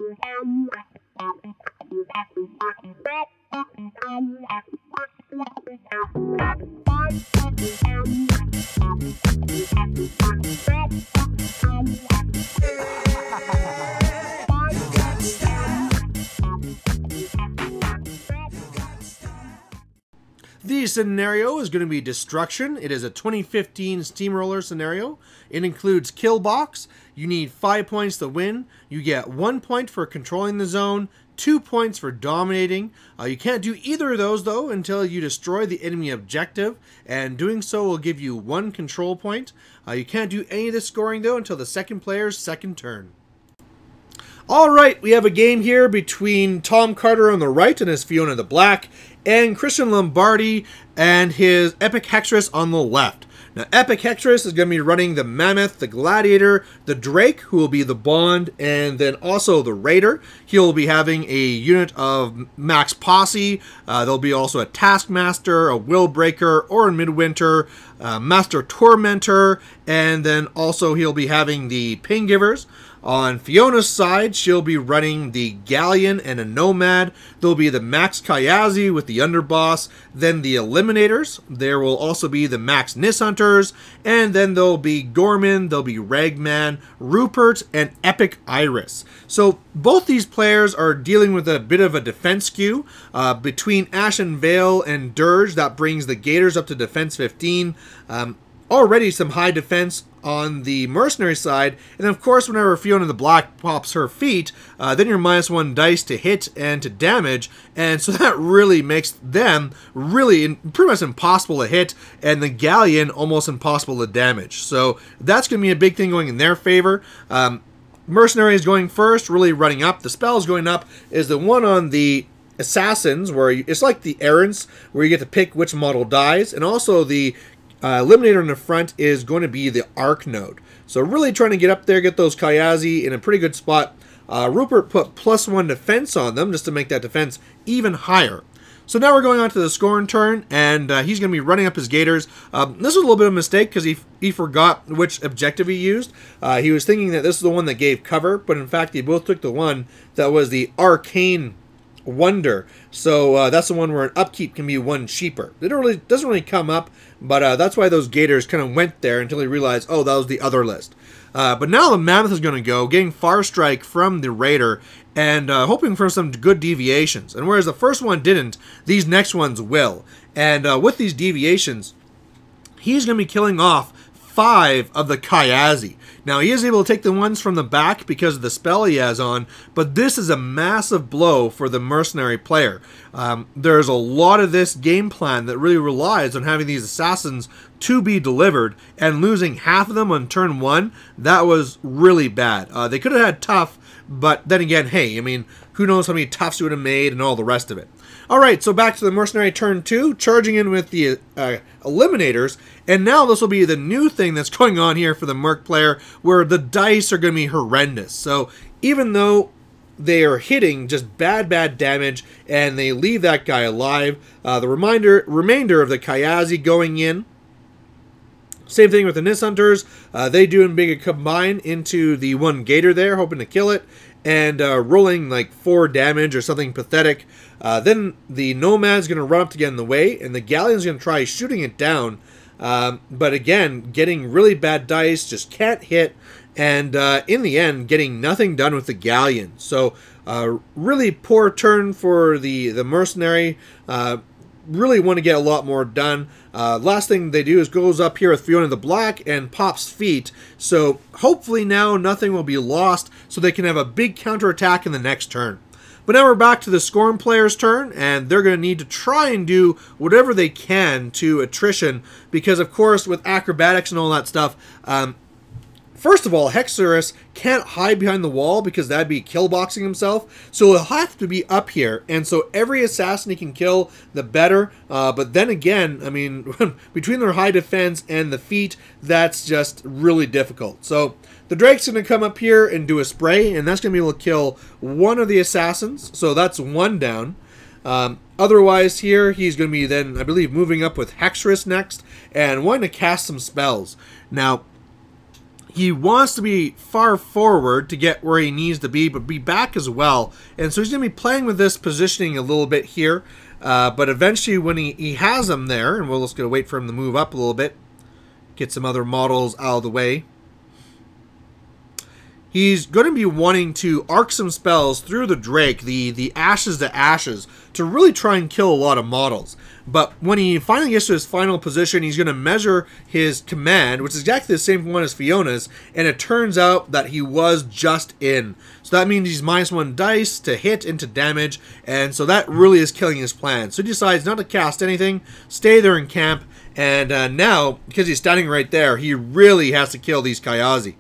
The scenario is going to be Destruction. It is a 2015 Steamroller scenario. It includes Kill Box. You need 5 points to win. You get 1 point for controlling the zone, 2 points for dominating. You can't do either of those though until you destroy the enemy objective, and doing so will give you 1 control point. You can't do any of the scoring though until the second player's second turn. Alright, we have a game here between Tom Carter on the right and his Fiona the Black, and Christian Lombardi and his Epic Hexeris on the left. Now, Epic Hexeris is going to be running the Mammoth, the Gladiator, the Drake, who will be the Bond, and then also the Raider. He'll be having a unit of Max Posse. There'll be also a Taskmaster, a Willbreaker, or in Midwinter, Master Tormentor, and then also he'll be having the Ping Givers. On Fiona's side, she'll be running the Galleon and a Nomad. There'll be the Max Kayazi with the Underboss, then the Eliminators. There will also be the Max Nis Hunters, and then there'll be Gorman, there'll be Ragman, Rupert, and Epic Iris. So both these players are dealing with a bit of a defense skew. Between Ashen Vale and Dirge, that brings the Gators up to defense 15. Already some high defense on the Mercenary side, and of course whenever Fiona the Black pops her feet, then you're -1 dice to hit and to damage, and so that really makes them really pretty much impossible to hit, and the Galleon almost impossible to damage. So that's going to be a big thing going in their favor. Mercenary is going first, really running up. The spells going up is the one on the Assassins, where it's like the Errants, where you get to pick which model dies, and also the Eliminator in the front is going to be the Arc node. So really trying to get up there, get those Kayazi in a pretty good spot. Rupert put +1 defense on them just to make that defense even higher. So now we're going on to the Scorn turn, and he's going to be running up his Gators. This was a little bit of a mistake because he forgot which objective he used. He was thinking that this is the one that gave cover, but in fact he both took the one that was the Arcane Wonder. So that's the one where an upkeep can be 1 cheaper. It doesn't really come up, but that's why those Gators kind of went there until he realized, oh, that was the other list. But now the Mammoth is going to go, getting Far Strike from the Raider, and hoping for some good deviations. And whereas the first one didn't, these next ones will. And with these deviations, he's going to be killing off 5 of the Kayazi. Now, he is able to take the ones from the back because of the spell he has on, but this is a massive blow for the Mercenary player. There's a lot of this game plan that really relies on having these Assassins to be delivered, and losing half of them on turn 1, that was really bad. They could have had Tough, but then again, hey, I mean, who knows how many Toughs you would have made and all the rest of it. Alright, so back to the Mercenary turn 2, charging in with the Eliminators, and now this will be the new thing that's going on here for the Merc player, where the dice are going to be horrendous. So even though they are hitting just bad damage, and they leave that guy alive, the remainder of the Kayazi going in. Same thing with the Nis Hunters. They do a big combine into the one Gator there, hoping to kill it, and rolling like 4 damage or something pathetic. Then the Nomad's going to run up to get in the way, and the Galleon's going to try shooting it down. But again, getting really bad dice, just can't hit, and in the end, getting nothing done with the Galleon. So really poor turn for the Mercenary. Really want to get a lot more done. Last thing they do is goes up here with Fiona the Black and pops feet. So hopefully now nothing will be lost, so they can have a big counterattack in the next turn. But now we're back to the Scorn player's turn, and they're going to need to try and do whatever they can to attrition, because of course with acrobatics and all that stuff, first of all, Hexeris can't hide behind the wall because that'd be killboxing himself. So he'll have to be up here. And so every assassin he can kill, the better. But then again, I mean, between their high defense and the feet, that's just really difficult. So the Drake's going to come up here and do a spray, and that's going to be able to kill one of the assassins. So that's 1 down. Otherwise here, he's going to be then, I believe, moving up with Hexeris next and wanting to cast some spells. Now, he wants to be far forward to get where he needs to be, but be back as well. And so he's going to be playing with this positioning a little bit here. But eventually when he has him there, and we're just going to wait for him to move up a little bit, get some other models out of the way. He's going to be wanting to arc some spells through the Drake, the Ashes to Ashes, to really try and kill a lot of models. But when he finally gets to his final position, he's going to measure his command, which is exactly the same one as Fiona's, and it turns out that he was just in. So that means he's -1 dice to hit and to damage, and so that really is killing his plan. So he decides not to cast anything, stay there in camp, and now, because he's standing right there, he really has to kill these Kayazi.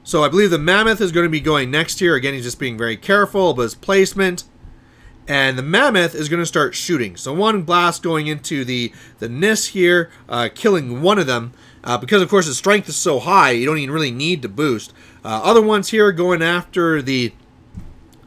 So I believe the Mammoth is going to be going next here. Again, he's just being very careful about his placement. And the Mammoth is going to start shooting. So one blast going into the Nis here, killing one of them. Because, of course, his strength is so high, you don't even really need to boost. Other ones here going after the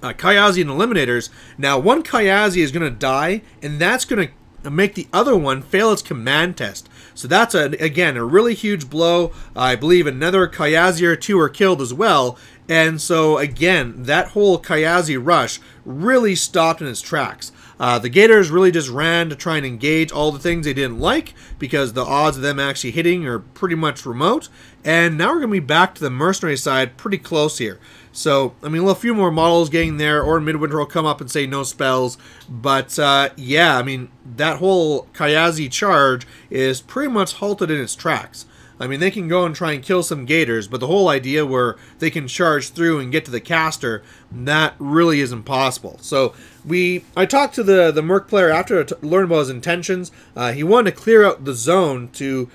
Kayazi and Eliminators. Now, one Kayazi is going to die, and that's going to make the other one fail its command test. So that's, again, a really huge blow. I believe another Kayazi or two are killed as well. And so, again, that whole Kayazi rush really stopped in its tracks. The Gators really just ran to try and engage all the things they didn't like, because the odds of them actually hitting are pretty much remote. And now we're going to be back to the Mercenary side pretty close here. So, I mean, a few more models getting there, or Midwinter will come up and say no spells. But, yeah, I mean, that whole Kayazi charge is pretty much halted in its tracks. I mean, they can go and try and kill some Gators, but the whole idea where they can charge through and get to the caster, that really is impossible. So, I talked to the Merc player after to learn about his intentions. He wanted to clear out the zone to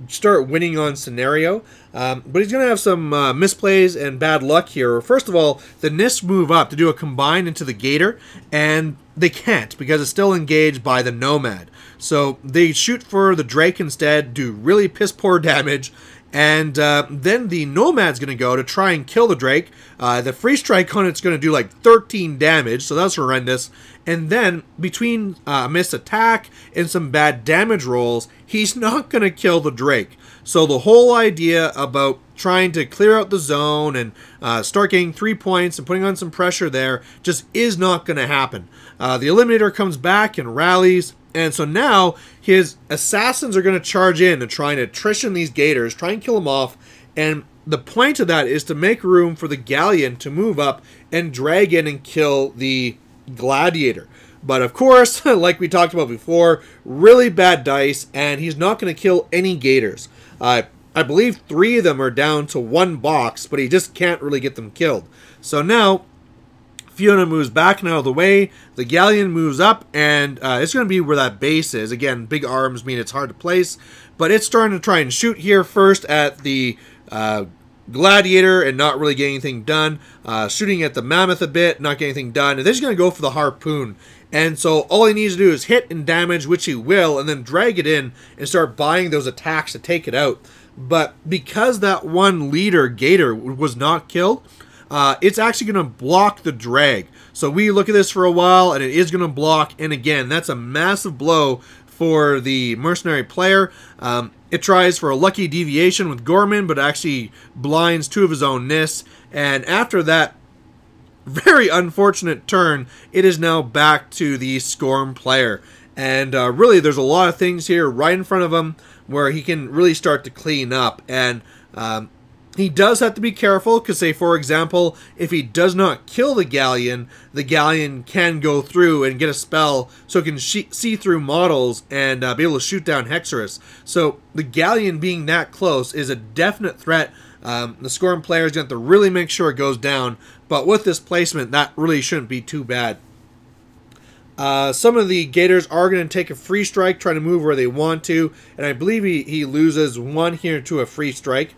start winning on scenario, but he's going to have some misplays and bad luck here. First of all, the Nis move up to do a combine into the Gator, and they can't because it's still engaged by the Nomad. So they shoot for the Drake instead, do really piss poor damage, and then the Nomad's going to go to try and kill the Drake. The free strike on it's going to do like 13 damage, so that's horrendous. And then between a missed attack and some bad damage rolls, he's not going to kill the Drake. So the whole idea about trying to clear out the zone and start getting 3 points and putting on some pressure there just is not going to happen. The Eliminator comes back and rallies. And so now his assassins are going to charge in and try and attrition these Gators, try and kill them off. And the point of that is to make room for the Galleon to move up and drag in and kill the Gladiator. But of course, like we talked about before, really bad dice, and he's not going to kill any Gators. I believe 3 of them are down to 1 box, but he just can't really get them killed. So now Fiona moves back and out of the way. The Galleon moves up, and it's going to be where that base is. Again, big arms mean it's hard to place, but it's starting to try and shoot here first at the Gladiator and not really getting anything done. Shooting at the Mammoth a bit, not getting anything done. And then he's going to go for the Harpoon. And so all he needs to do is hit and damage, which he will, and then drag it in and start buying those attacks to take it out. But because that one leader, Gator, was not killed, it's actually going to block the drag. So we look at this for a while, and it is going to block. And again, that's a massive blow for the Mercenary player. It tries for a lucky deviation with Gorman, but actually blinds 2 of his own Nis. And after that very unfortunate turn, it is now back to the Scorn player. And really, there's a lot of things here right in front of him where he can really start to clean up. And he does have to be careful because, say, for example, if he does not kill the Galleon can go through and get a spell so it can see through models and be able to shoot down Hexeris. So the Galleon being that close is a definite threat. The Scorn player is going to have to really make sure it goes down. But with this placement, that really shouldn't be too bad. Some of the Gators are going to take a free strike, trying to move where they want to. And I believe he loses 1 here to a free strike.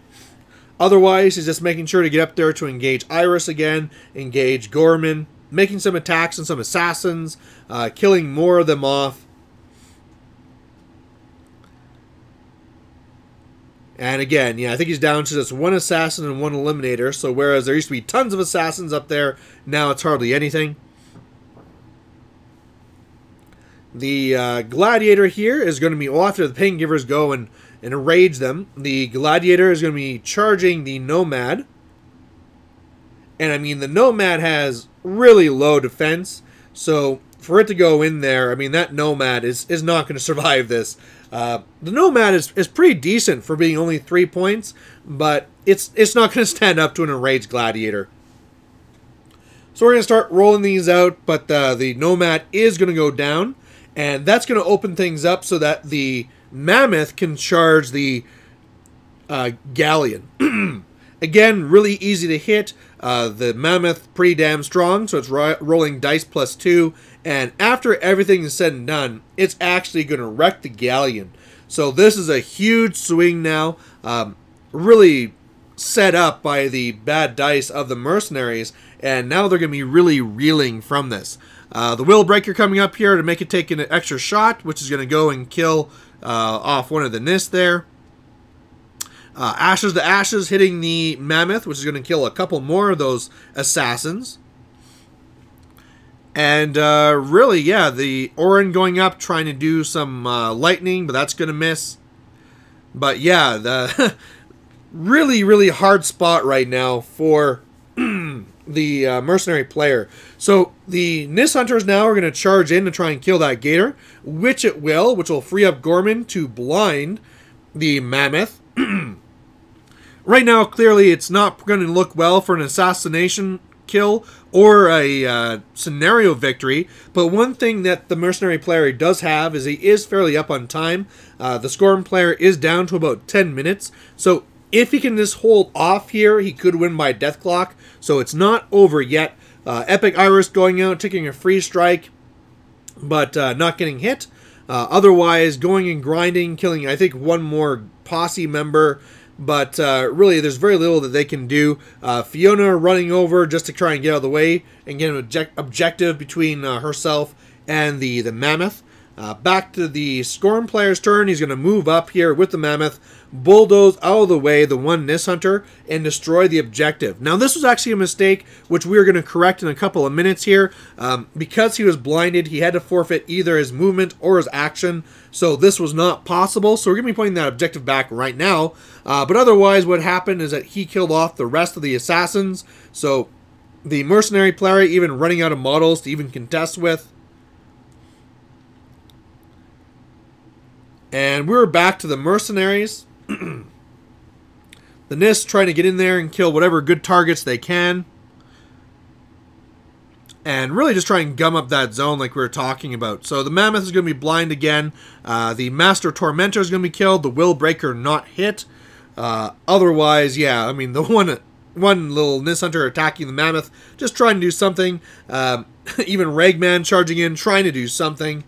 Otherwise, he's just making sure to get up there to engage Iris again, engage Gorman, making some attacks on some assassins, killing more of them off. And again, yeah, I think he's down to just 1 assassin and 1 eliminator. So whereas there used to be tons of assassins up there, now it's hardly anything. The Gladiator here is going to be, well, after the Pain Givers go and and enrage them. The Gladiator is going to be charging the Nomad. And I mean, the Nomad has really low defense, so for it to go in there, I mean, that Nomad is not going to survive this. The Nomad is pretty decent for being only 3 points, but it's not going to stand up to an enraged Gladiator. So we're going to start rolling these out, but the Nomad is going to go down, and that's going to open things up so that the Mammoth can charge the Galleon. Again, really easy to hit. The Mammoth pretty damn strong, so it's rolling dice +2, and after everything is said and done, it's actually going to wreck the Galleon. So this is a huge swing now, really set up by the bad dice of the Mercenaries, and now they're going to be really reeling from this. The Will Breaker coming up here to make it take an extra shot, which is going to go and kill off one of the Nis there. Ashes to Ashes hitting the Mammoth, which is going to kill a couple more of those assassins. And really, yeah, the Orin going up, trying to do some lightning, but that's going to miss. But yeah, the really, really hard spot right now for the Mercenary player. So the Nis Hunters now are going to charge in to try and kill that Gator, which it will, which will free up Gorman to blind the Mammoth. Right now, clearly, it's not going to look well for an assassination kill or a scenario victory, but one thing that the Mercenary player does have is he is fairly up on time. The Scorn player is down to about 10 minutes, so if he can just hold off here, he could win by death clock, so it's not over yet. Epic Iris going out, taking a free strike, but not getting hit. Otherwise, going and grinding, killing, I think, one more posse member, but really, there's very little that they can do. Fiona running over just to try and get out of the way and get an objective between herself and the Mammoth. Back to the Scorn player's turn. He's going to move up here with the Mammoth, bulldoze out of the way the one Nis Hunter, and destroy the objective. Now, this was actually a mistake, which we are going to correct in a couple of minutes here. Because he was blinded, he had to forfeit either his movement or his action, so this was not possible. So we're going to be putting that objective back right now. But otherwise, what happened is that he killed off the rest of the assassins, so the Mercenary player even running out of models to even contest with. And we're back to the Mercenaries. The Nis trying to get in there and kill whatever good targets they can. And really just try and gum up that zone like we were talking about. So the Mammoth is going to be blind again. The Master Tormentor is going to be killed. The Will Breaker not hit. Otherwise, yeah, I mean, the one little Nis Hunter attacking the Mammoth, just trying to do something. Even Ragman charging in, trying to do something.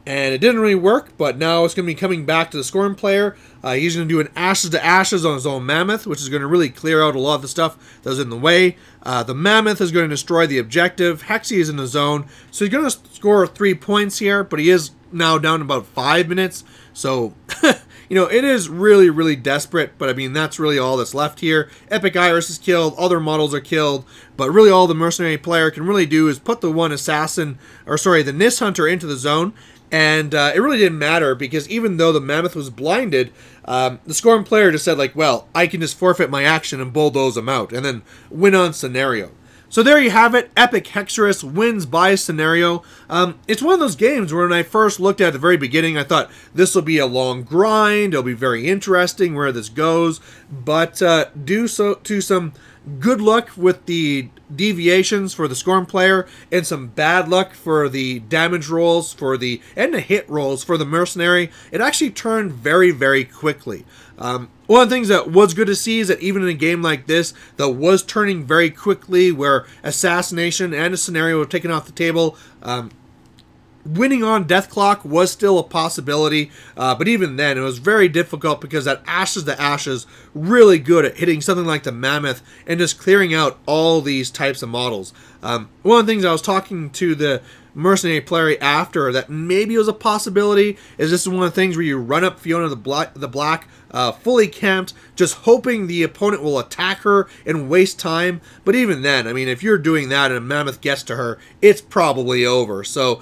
And it didn't really work, but now it's going to be coming back to the Scorn player. He's going to do an Ashes to Ashes on his own Mammoth, which is going to really clear out a lot of the stuff that was in the way. The Mammoth is going to destroy the objective. Hexy is in the zone, so he's going to score 3 points here, but he is now down about 5 minutes. So, you know, it is really, really desperate, but I mean, that's really all that's left here. Epic Iris is killed, other models are killed, but really all the Mercenary player can really do is put the one assassin, or sorry, the Nis Hunter into the zone. And it really didn't matter, because even though the Mammoth was blinded, the Scorn player just said, like, well, I can just forfeit my action and bulldoze him out, and then win on scenario. So there you have it. Epic Hexeris wins by scenario. It's one of those games where when I first looked at the very beginning, I thought this will be a long grind. It'll be very interesting where this goes. But due to some good luck with the deviations for the Scorn player and some bad luck for the damage rolls and the hit rolls for the Mercenary, it actually turned very, very quickly. One of the things that was good to see is that even in a game like this that was turning very quickly, where assassination and a scenario were taken off the table, winning on death clock was still a possibility, but even then it was very difficult, because that Ashes to Ashes really good at hitting something like the Mammoth and just clearing out all these types of models. One of the things I was talking to the Mercenary player after that maybe was a possibility is this is one of the things where you run up Fiona the Black fully camped, just hoping the opponent will attack her and waste time. But even then, I mean, if you're doing that and a Mammoth gets to her, it's probably over. So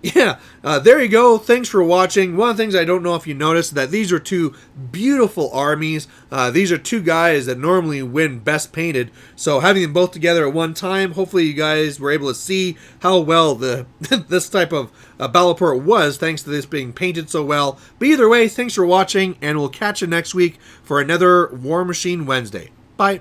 Yeah, there you go. Thanks for watching. One of the things I don't know if you noticed that these are two beautiful armies. These are two guys that normally win Best Painted. So having them both together at one time, hopefully you guys were able to see how well this type of battle report was, thanks to this being painted so well. But either way, thanks for watching, and we'll catch you next week for another Warmachine Wednesday. Bye.